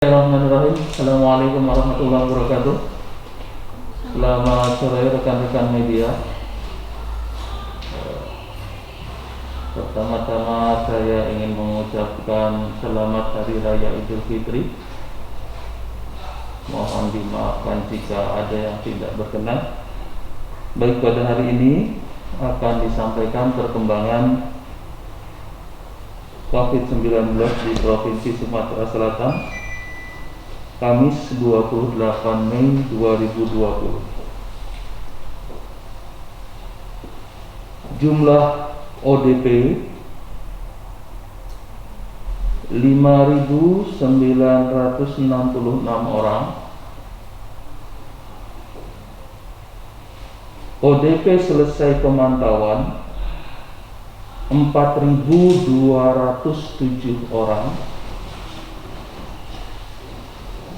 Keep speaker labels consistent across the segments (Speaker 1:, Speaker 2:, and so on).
Speaker 1: Bismillahirrahmanirrahim. Assalamualaikum warahmatullahi wabarakatuh. Selamat sore rekan-rekan media. Pertama-tama saya ingin mengucapkan selamat Hari Raya Idul Fitri. Mohon dimaafkan jika ada yang tidak berkenan. Baik, pada hari ini akan disampaikan perkembangan COVID-19 di Provinsi Sumatera Selatan Kamis 28 Mei 2020. Jumlah ODP 5.966 orang. ODP selesai pemantauan 4.207 orang.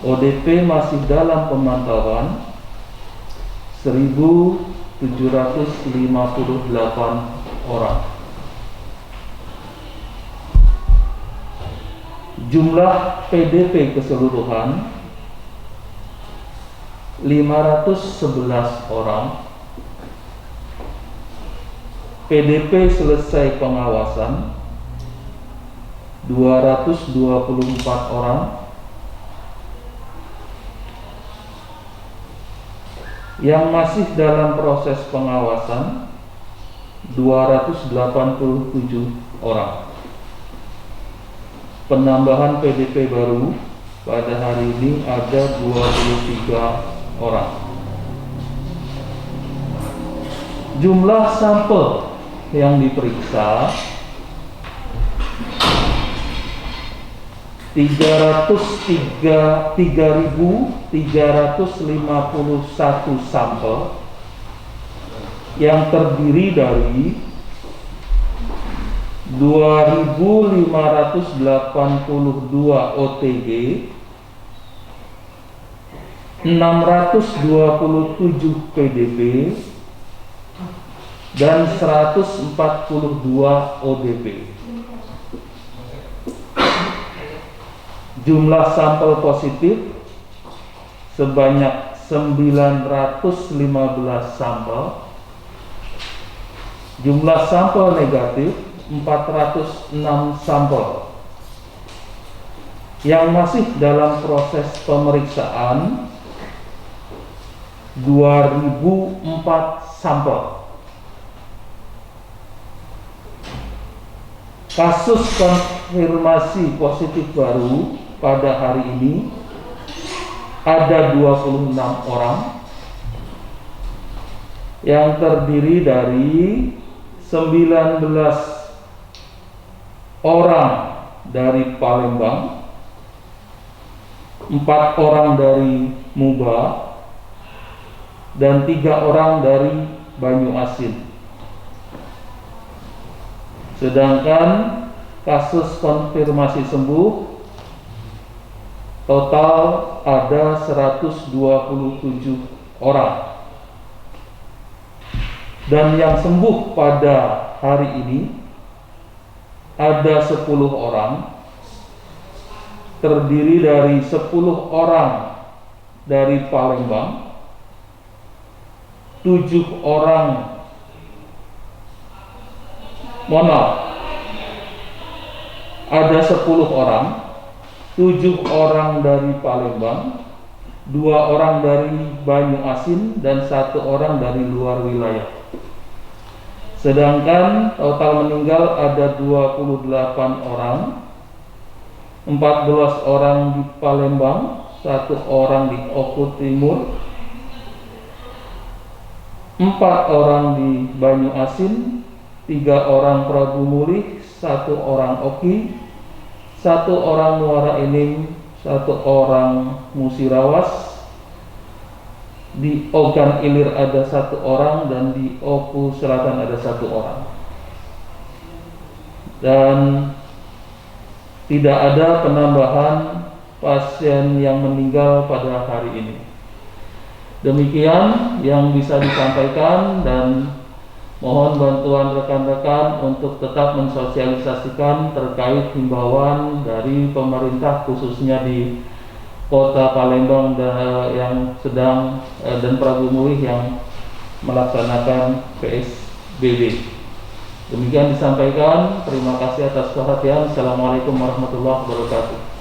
Speaker 1: ODP masih dalam pemantauan 1.758 orang. Jumlah PDP keseluruhan 511 orang. PDP selesai pengawasan 224 orang. Yang masih dalam proses pengawasan 287 orang. Penambahan PDP baru pada hari ini ada 23 orang. Jumlah sampel yang diperiksa 3.351 sampel yang terdiri dari 2.582 OTG, 627 PDP, dan 142 ODP. Jumlah sampel positif sebanyak 915 sampel. Jumlah sampel negatif 406 sampel. Yang masih dalam proses pemeriksaan 2004 sampel. Kasus konfirmasi positif baru pada hari ini ada 26 orang yang terdiri dari 19 orang dari Palembang, 4 orang dari Muba, dan 3 orang dari Banyuasin. Sedangkan kasus konfirmasi sembuh total ada 127 orang. Dan yang sembuh pada hari ini ada 10 orang, terdiri dari 10 orang dari Palembang, 7 orang ada 10 orang, 7 orang dari Palembang, 2 orang dari Banyuasin, dan 1 orang dari luar wilayah. Sedangkan total meninggal ada 28 orang, 14 orang di Palembang, 1 orang di Oku Timur, 4 orang di Banyuasin, 3 orang Prabu Mulih, 1 orang Oki, 1 orang Muara Enim, 1 orang Musirawas. Di Ogan Ilir ada 1 orang, dan di Oku Selatan ada 1 orang. Dan tidak ada penambahan pasien yang meninggal pada hari ini. Demikian yang bisa disampaikan, dan mohon bantuan rekan-rekan untuk tetap mensosialisasikan terkait himbauan dari pemerintah khususnya di Kota Palembang yang sedang dan Prabu Mulih yang melaksanakan PSBB. Demikian disampaikan. Terima kasih atas perhatian. Assalamualaikum warahmatullahi wabarakatuh.